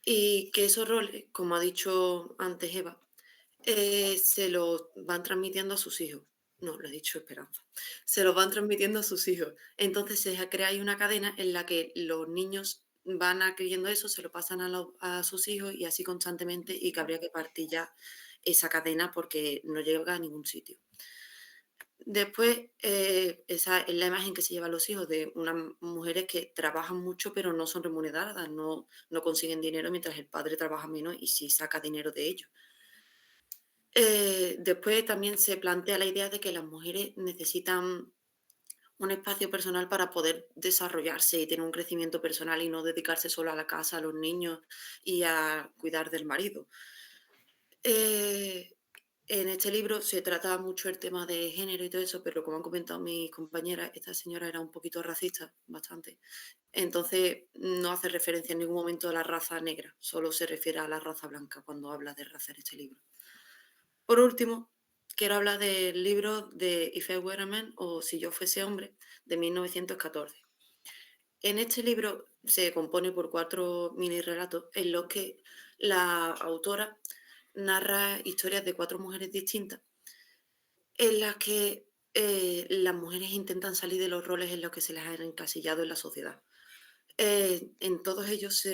Y que esos roles, como ha dicho antes Eva, se los van transmitiendo a sus hijos. No, lo he dicho Esperanza. Se los van transmitiendo a sus hijos. Entonces se crea ahí una cadena en la que los niños van adquiriendo eso, se lo pasan a sus hijos y así constantemente, y que habría que partir ya esa cadena porque no llega a ningún sitio. Después, esa es la imagen que se llevan los hijos de unas mujeres que trabajan mucho pero no son remuneradas, no consiguen dinero mientras el padre trabaja menos y sí saca dinero de ellos. Después también se plantea la idea de que las mujeres necesitan un espacio personal para poder desarrollarse y tener un crecimiento personal y no dedicarse solo a la casa, a los niños y a cuidar del marido. En este libro se trata mucho el tema de género y todo eso, pero como han comentado mis compañeras, esta señora era un poquito racista, bastante. Entonces no hace referencia en ningún momento a la raza negra, solo se refiere a la raza blanca cuando habla de raza en este libro. Por último, quiero hablar del libro de If I Were a Man o Si yo fuese hombre, de 1914. En este libro se compone por 4 mini relatos en los que la autora narra historias de 4 mujeres distintas en las que las mujeres intentan salir de los roles en los que se les han encasillado en la sociedad. En todos ellos,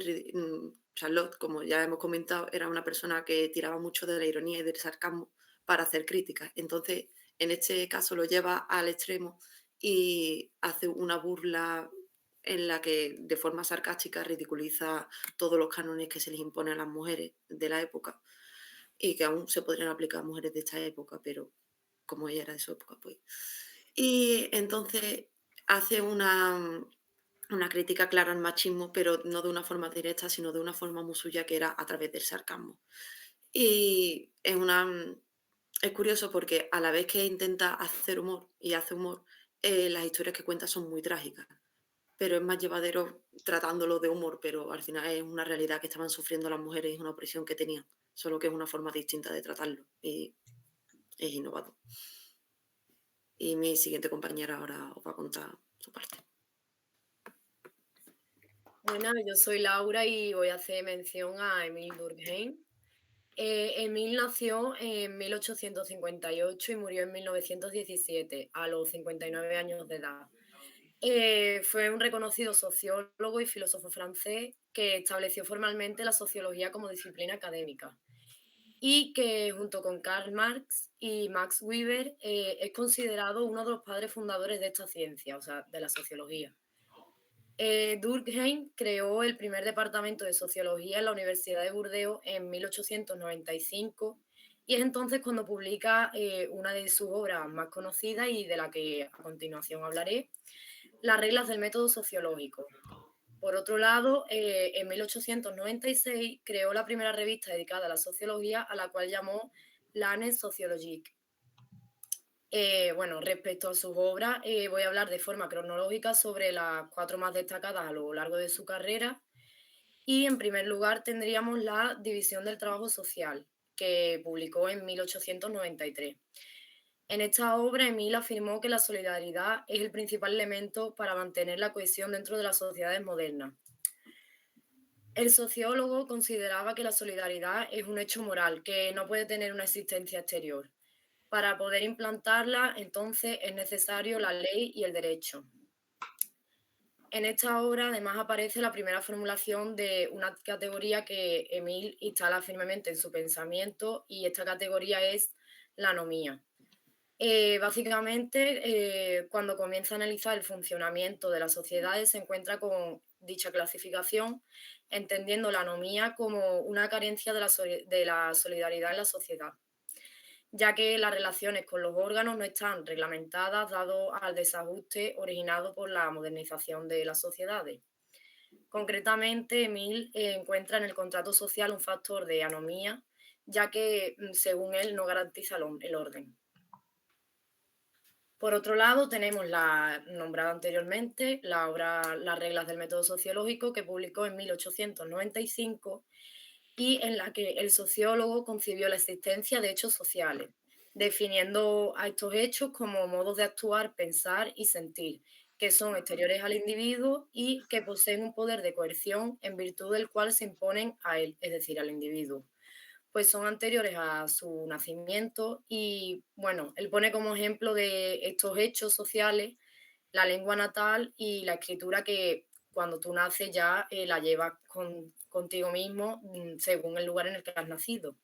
Charlotte, como ya hemos comentado, era una persona que tiraba mucho de la ironía y del sarcasmo para hacer críticas. Entonces, en este caso lo lleva al extremo y hace una burla en la que de forma sarcástica ridiculiza todos los cánones que se les imponen a las mujeres de la época y que aún se podrían aplicar a mujeres de esta época, pero como ella era de su época, pues. Y entonces hace una crítica clara al machismo, pero no de una forma directa, sino de una forma muy suya, que era a través del sarcasmo. Y es curioso porque a la vez que intenta hacer humor y hace humor, las historias que cuenta son muy trágicas, pero es más llevadero tratándolo de humor, pero al final es una realidad que estaban sufriendo las mujeres y es una opresión que tenían, solo que es una forma distinta de tratarlo y es innovador. Y mi siguiente compañera ahora os va a contar su parte. Bueno, yo soy Laura y voy a hacer mención a Emile Durkheim. Emile nació en 1858 y murió en 1917, a los 59 años de edad. Fue un reconocido sociólogo y filósofo francés que estableció formalmente la sociología como disciplina académica y que junto con Karl Marx y Max Weber es considerado uno de los padres fundadores de esta ciencia, o sea, de la sociología. Durkheim creó el primer departamento de sociología en la Universidad de Burdeos en 1895 y es entonces cuando publica una de sus obras más conocidas y de la que a continuación hablaré, Las reglas del método sociológico. Por otro lado, en 1896 creó la primera revista dedicada a la sociología, a la cual llamó l'Année sociologique. Bueno, respecto a sus obras, voy a hablar de forma cronológica sobre las 4 más destacadas a lo largo de su carrera. Y en primer lugar tendríamos la División del Trabajo Social, que publicó en 1893. En esta obra, Emil afirmó que la solidaridad es el principal elemento para mantener la cohesión dentro de las sociedades modernas. El sociólogo consideraba que la solidaridad es un hecho moral que no puede tener una existencia exterior. Para poder implantarla, entonces, es necesario la ley y el derecho. En esta obra, además, aparece la primera formulación de una categoría que Emil instala firmemente en su pensamiento, y esta categoría es la anomía. Básicamente, cuando comienza a analizar el funcionamiento de las sociedades, se encuentra con dicha clasificación, entendiendo la anomía como una carencia de la solidaridad en la sociedad, ya que las relaciones con los órganos no están reglamentadas dado al desajuste originado por la modernización de las sociedades. Concretamente, Emil encuentra en el contrato social un factor de anomía, ya que, según él, no garantiza el orden. Por otro lado, tenemos la nombrada anteriormente, la obra Las reglas del método sociológico, que publicó en 1895 y en la que el sociólogo concibió la existencia de hechos sociales, definiendo a estos hechos como modos de actuar, pensar y sentir, que son exteriores al individuo y que poseen un poder de coerción en virtud del cual se imponen a él, es decir, al individuo. Pues son anteriores a su nacimiento y, bueno, él pone como ejemplo de estos hechos sociales la lengua natal y la escritura, que cuando tú naces ya la llevas contigo mismo según el lugar en el que has nacido.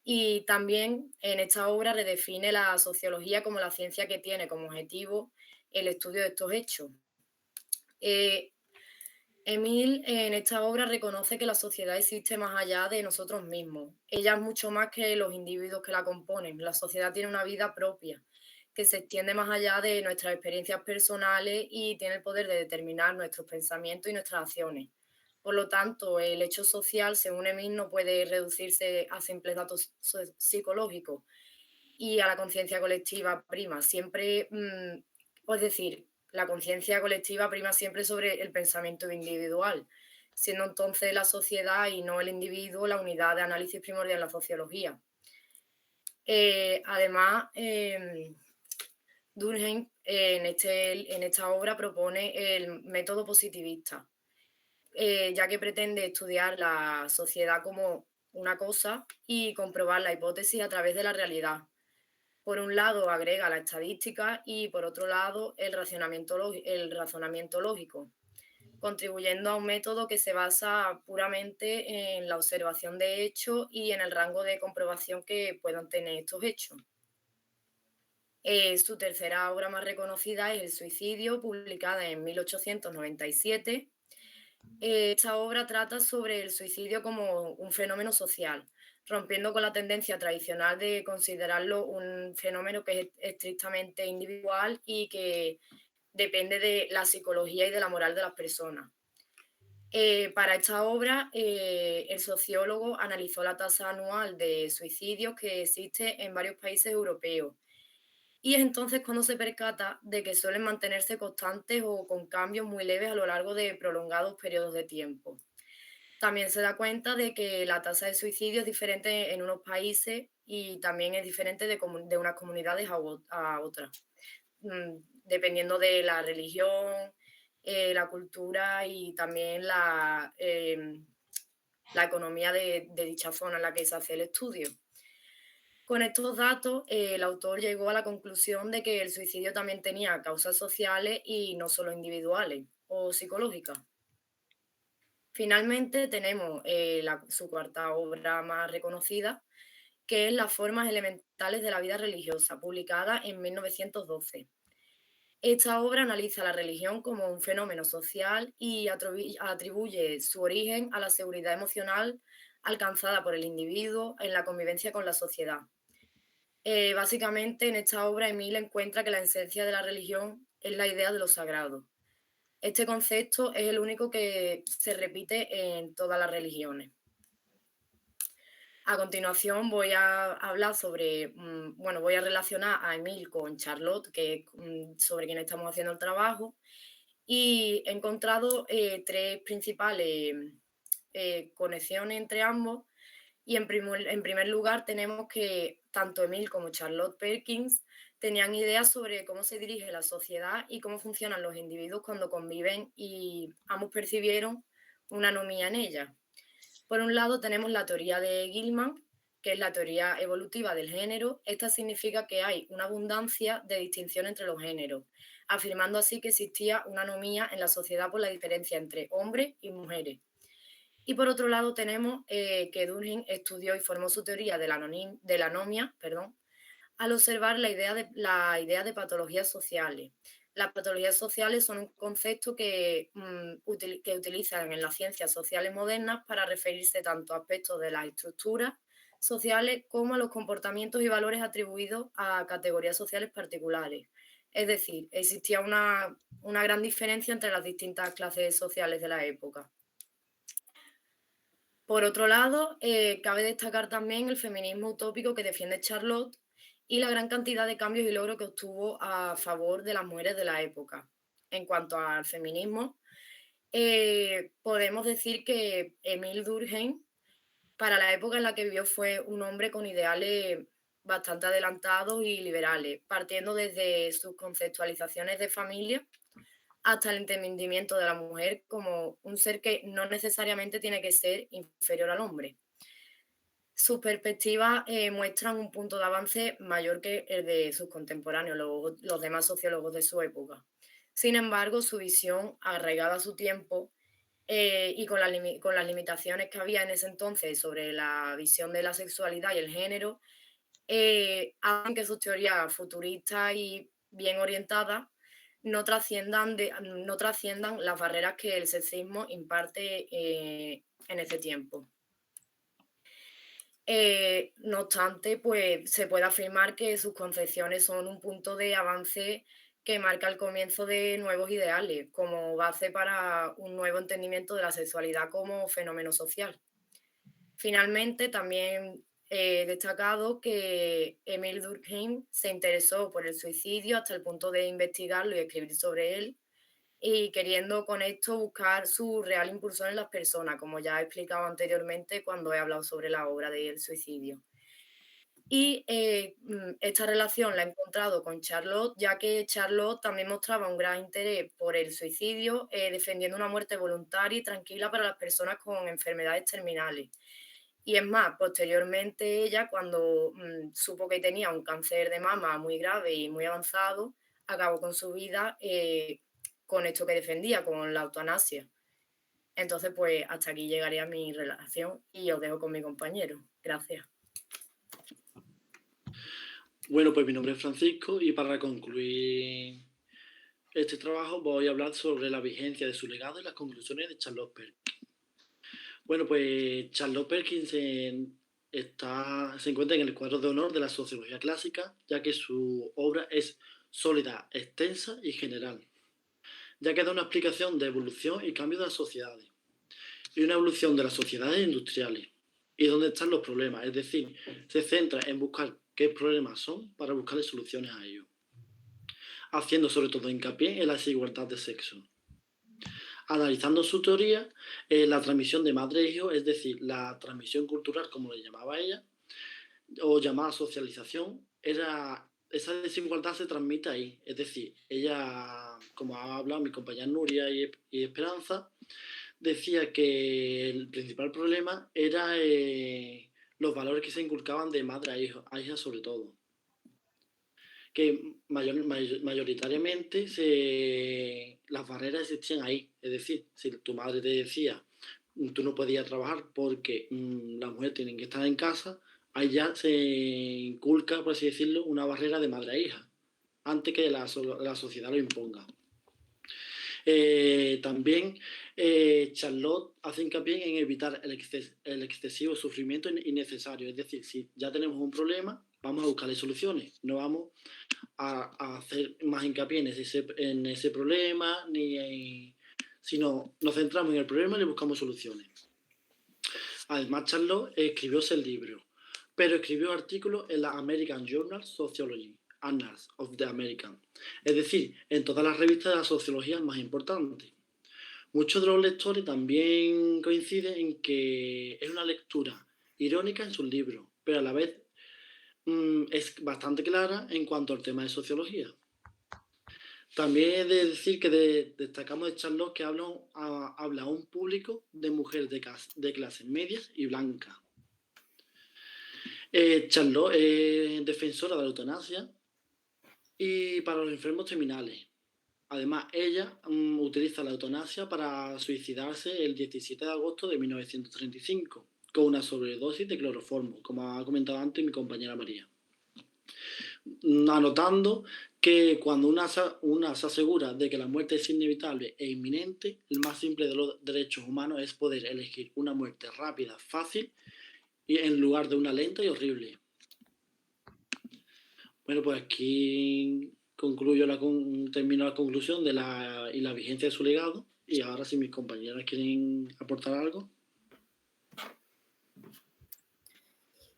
Y también en esta obra redefine la sociología como la ciencia que tiene como objetivo el estudio de estos hechos. Emil en esta obra reconoce que la sociedad existe más allá de nosotros mismos. Ella es mucho más que los individuos que la componen. La sociedad tiene una vida propia que se extiende más allá de nuestras experiencias personales y tiene el poder de determinar nuestros pensamientos y nuestras acciones. Por lo tanto, el hecho social, según Emil, no puede reducirse a simples datos psicológicos y a la conciencia colectiva prima. Siempre, es decir, la conciencia colectiva prima siempre sobre el pensamiento individual, siendo entonces la sociedad y no el individuo la unidad de análisis primordial en la sociología. Además, Durkheim en esta obra propone el método positivista, ya que pretende estudiar la sociedad como una cosa y comprobar la hipótesis a través de la realidad. Por un lado, agrega la estadística y por otro lado, el razonamiento lógico, contribuyendo a un método que se basa puramente en la observación de hechos y en el rango de comprobación que puedan tener estos hechos. Su tercera obra más reconocida es El suicidio, publicada en 1897. Esta obra trata sobre el suicidio como un fenómeno social, rompiendo con la tendencia tradicional de considerarlo un fenómeno que es estrictamente individual y que depende de la psicología y de la moral de las personas. Para esta obra, el sociólogo analizó la tasa anual de suicidios que existe en varios países europeos. Y es entonces cuando se percata de que suelen mantenerse constantes o con cambios muy leves a lo largo de prolongados periodos de tiempo. También se da cuenta de que la tasa de suicidio es diferente en unos países y también es diferente de unas comunidades a otras, dependiendo de la religión, la cultura y también la economía de dicha zona en la que se hace el estudio. Con estos datos, el autor llegó a la conclusión de que el suicidio también tenía causas sociales y no solo individuales o psicológicas. Finalmente tenemos su cuarta obra más reconocida, que es Las formas elementales de la vida religiosa, publicada en 1912. Esta obra analiza la religión como un fenómeno social y atribuye su origen a la seguridad emocional alcanzada por el individuo en la convivencia con la sociedad. Básicamente, en esta obra, Emil encuentra que la esencia de la religión es la idea de lo sagrado. Este concepto es el único que se repite en todas las religiones. A continuación voy a hablar sobre, voy a relacionar a Emil con Charlotte, que es sobre quien estamos haciendo el trabajo, y he encontrado tres principales conexiones entre ambos. Y en primer lugar tenemos que tanto Emil como Charlotte Perkins tenían ideas sobre cómo se dirige la sociedad y cómo funcionan los individuos cuando conviven, y ambos percibieron una anomía en ella. Por un lado tenemos la teoría de Gilman, que es la teoría evolutiva del género. Esta significa que hay una abundancia de distinción entre los géneros, afirmando así que existía una anomía en la sociedad por la diferencia entre hombres y mujeres. Y por otro lado tenemos que Durkheim estudió y formó su teoría de la anomia, al observar la idea de patologías sociales. Las patologías sociales son un concepto que utilizan en las ciencias sociales modernas para referirse tanto a aspectos de las estructuras sociales como a los comportamientos y valores atribuidos a categorías sociales particulares. Es decir, existía una gran diferencia entre las distintas clases sociales de la época. Por otro lado, cabe destacar también el feminismo utópico que defiende Charlotte y la gran cantidad de cambios y logros que obtuvo a favor de las mujeres de la época. En cuanto al feminismo, podemos decir que Emil Durkheim, para la época en la que vivió, fue un hombre con ideales bastante adelantados y liberales, partiendo desde sus conceptualizaciones de familia hasta el entendimiento de la mujer como un ser que no necesariamente tiene que ser inferior al hombre. Sus perspectivas muestran un punto de avance mayor que el de sus contemporáneos, los demás sociólogos de su época. Sin embargo, su visión, arraigada a su tiempo y con las limitaciones que había en ese entonces sobre la visión de la sexualidad y el género, hacen que sus teorías futuristas y bien orientadas no trasciendan las barreras que el sexismo imparte en ese tiempo. No obstante, pues se puede afirmar que sus concepciones son un punto de avance que marca el comienzo de nuevos ideales como base para un nuevo entendimiento de la sexualidad como fenómeno social. Finalmente, también he destacado que Emil Durkheim se interesó por el suicidio hasta el punto de investigarlo y escribir sobre él, y queriendo con esto buscar su real impulsión en las personas, como ya he explicado anteriormente cuando he hablado sobre la obra del suicidio. Y esta relación la he encontrado con Charlotte, ya que Charlotte también mostraba un gran interés por el suicidio, defendiendo una muerte voluntaria y tranquila para las personas con enfermedades terminales. Y es más, posteriormente ella, cuando supo que tenía un cáncer de mama muy grave y muy avanzado, acabó con su vida con esto que defendía, con la eutanasia. Entonces, pues hasta aquí llegaría mi relación y os dejo con mi compañero. Gracias. Bueno, pues mi nombre es Francisco y para concluir este trabajo voy a hablar sobre la vigencia de su legado y las conclusiones de Charlotte Perkins. Bueno, pues Charlotte Perkins se encuentra en el cuadro de honor de la sociología clásica, ya que su obra es sólida, extensa y general, ya que da una explicación de evolución y cambio de las sociedades, y una evolución de las sociedades industriales, y dónde están los problemas, es decir, se centra en buscar qué problemas son para buscarle soluciones a ellos, haciendo sobre todo hincapié en la desigualdad de sexo. Analizando su teoría, la transmisión de madre e hijo, es decir, la transmisión cultural, como le llamaba ella, o llamada socialización, esa desigualdad se transmite ahí. Es decir, ella, como ha hablado mi compañera Nuria y Esperanza, decía que el principal problema era los valores que se inculcaban de madre a hija sobre todo. Que mayoritariamente las barreras existían ahí. Es decir, si tu madre te decía tú no podías trabajar porque las mujeres tienen que estar en casa, ahí ya se inculca, por así decirlo, una barrera de madre a hija, antes que la sociedad lo imponga. También Charlotte hace hincapié en evitar el excesivo sufrimiento innecesario. Es decir, si ya tenemos un problema, vamos a buscarle soluciones. No vamos a hacer más hincapié en ese problema, sino nos centramos en el problema y le buscamos soluciones. Además, Charlotte escribió ese libro, pero escribió artículos en la American Journal Sociology, Annals of the American, es decir, en todas las revistas de la sociología más importantes. Muchos de los lectores también coinciden en que es una lectura irónica en sus libros, pero a la vez es bastante clara en cuanto al tema de sociología. También he de decir que destacamos de Charlotte que habla a un público de mujeres de clases medias y blancas. Charlotte es defensora de la eutanasia y para los enfermos terminales. Además, ella utiliza la eutanasia para suicidarse el 17 de agosto de 1935 con una sobredosis de cloroformo, como ha comentado antes mi compañera María. Anotando que cuando una se asegura de que la muerte es inevitable e inminente, el más simple de los derechos humanos es poder elegir una muerte rápida, fácil, y en lugar de una lenta y horrible. Bueno, pues aquí termino la conclusión de la vigencia de su legado, y ahora si mis compañeras quieren aportar algo.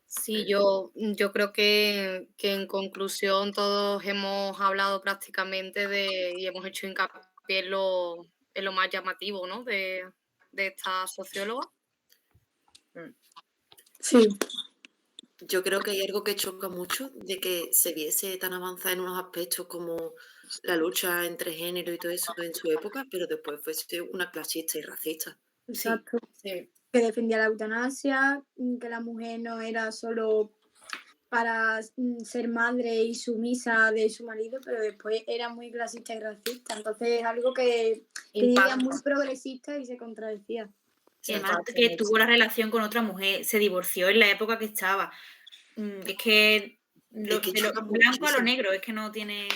Sí, yo creo que en conclusión todos hemos hablado prácticamente y hemos hecho hincapié en lo más llamativo, ¿no? de esta socióloga. Sí. Yo creo que hay algo que choca mucho de que se viese tan avanzada en unos aspectos como la lucha entre género y todo eso en su época, pero después fuese una clasista y racista. Exacto. Sí. Que defendía la eutanasia, que la mujer no era solo para ser madre y sumisa de su marido, pero después era muy clasista y racista. Entonces es algo que era muy progresista y se contradecía. Y además que tuvo la relación con otra mujer, se divorció en la época que estaba. Es que de lo blanco a lo negro, es que no tiene...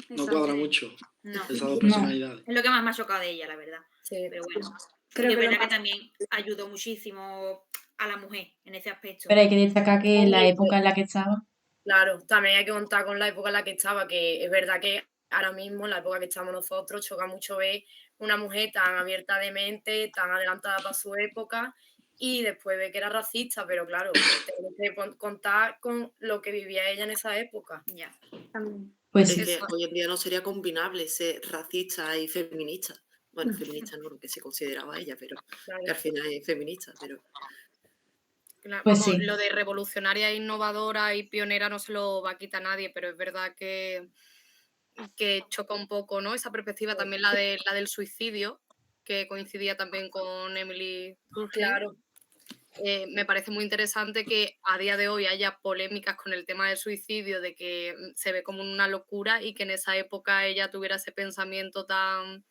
No cuadra mucho. No. Esas dos personalidades. Es lo que más me ha chocado de ella, la verdad. Sí. Pero bueno, Creo es que verdad que también ayudó muchísimo a la mujer en ese aspecto. Pero hay que destacar que en la época en la que estaba... Claro, también hay que contar con la época en la que estaba, que es verdad que ahora mismo, en la época que estamos nosotros, choca mucho ver una mujer tan abierta de mente, tan adelantada para su época, y después ve que era racista, pero claro, tenemos que contar con lo que vivía ella en esa época. Ya. también. Pues Es sí. que hoy en día no sería combinable ser racista y feminista. Bueno, feminista no, lo que se consideraba ella, pero Claro. que al final es feminista, pero... Claro, Pues vamos, sí. lo de revolucionaria, innovadora y pionera no se lo va a quitar nadie, pero es verdad que choca un poco, ¿no? Esa perspectiva, también la del suicidio, que coincidía también con Emily Durkheim. Claro. Me parece muy interesante que a día de hoy haya polémicas con el tema del suicidio, de que se ve como una locura, y que en esa época ella tuviera ese pensamiento tan...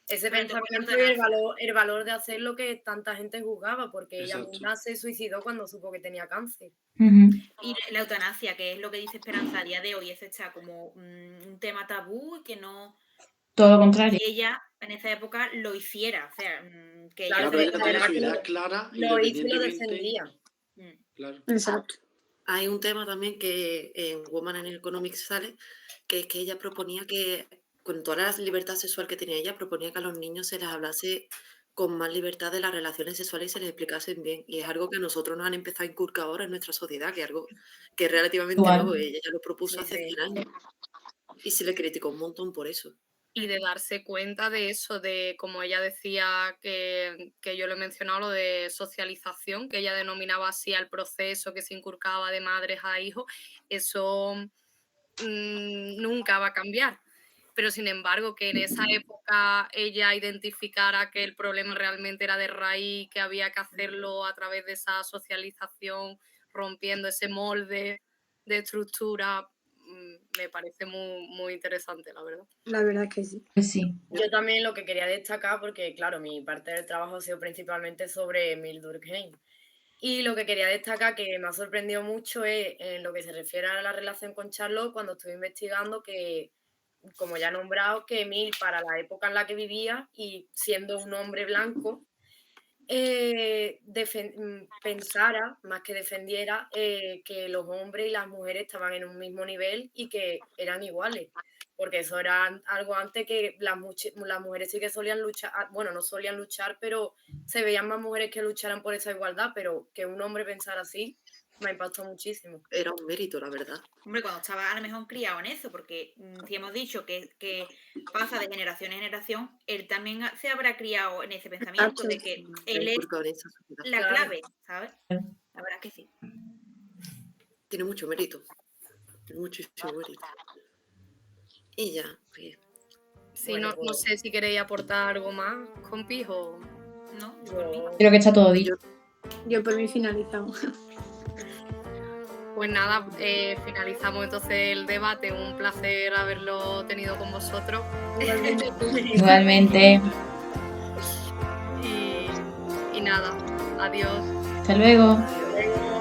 Ese Pero pensamiento tuvo y el valor de hacer lo que tanta gente juzgaba, porque ella Exacto. misma se suicidó cuando supo que tenía cáncer. Ujú. Y la eutanasia, que es lo que dice Esperanza a día de hoy, eso está como un tema tabú y que no... Todo lo contrario. Y ella en esa época lo hiciera, o sea, que ella... Claro, Claro, ella tiene además su que idea clara, lo hizo y lo independientemente. defendía. Claro. Exacto. Hay un tema también que en Woman in Economics sale, que es que ella proponía que, con toda la libertad sexual que tenía ella, proponía que a los niños se les hablase con más libertad de las relaciones sexuales y se les explicasen bien. Y es algo que a nosotros nos han empezado a inculcar ahora en nuestra sociedad, que es algo que es relativamente Igual. nuevo. Ella ya lo propuso Sí, hace sí. 100 años y se le criticó un montón por eso. Y de darse cuenta de eso, de como ella decía, que yo lo he mencionado, lo de socialización, que ella denominaba así al proceso que se inculcaba de madres a hijos, eso nunca va a cambiar. pero sin embargo que en esa época ella identificara que el problema realmente era de raíz, que había que hacerlo a través de esa socialización, rompiendo ese molde de estructura, me parece muy, muy interesante, la verdad. La verdad es que sí. Pues sí. Yo también lo que quería destacar, porque claro, mi parte del trabajo ha sido principalmente sobre Emile Durkheim. Y lo que quería destacar, que me ha sorprendido mucho, es en lo que se refiere a la relación con Charlotte, cuando estuve investigando que, como ya he nombrado, que Emile, para la época en la que vivía y siendo un hombre blanco, pensara, más que defendiera, que los hombres y las mujeres estaban en un mismo nivel y que eran iguales. Porque eso era algo antes que las mujeres sí que solían luchar, bueno, no solían luchar, pero se veían más mujeres que lucharan por esa igualdad, pero que un hombre pensara así me ha impactado muchísimo. Era un mérito, la verdad. Hombre, cuando estaba a lo mejor criado en eso, porque si hemos dicho que pasa de generación en generación, él también se habrá criado en ese pensamiento de que él es Inculcado en esa sociedad. la Claro. clave, ¿sabes? La verdad es que sí. Tiene mucho mérito. Tiene muchísimo mérito. Y ya, pues, Sí, Bueno, no pues, sé si queréis aportar algo más, compis, o... ¿No? yo- Creo que está todo dicho. Yo por mí finalizamos. Pues nada, finalizamos entonces el debate. Un placer haberlo tenido con vosotros. Igualmente. Y nada, adiós. Hasta luego. Luego,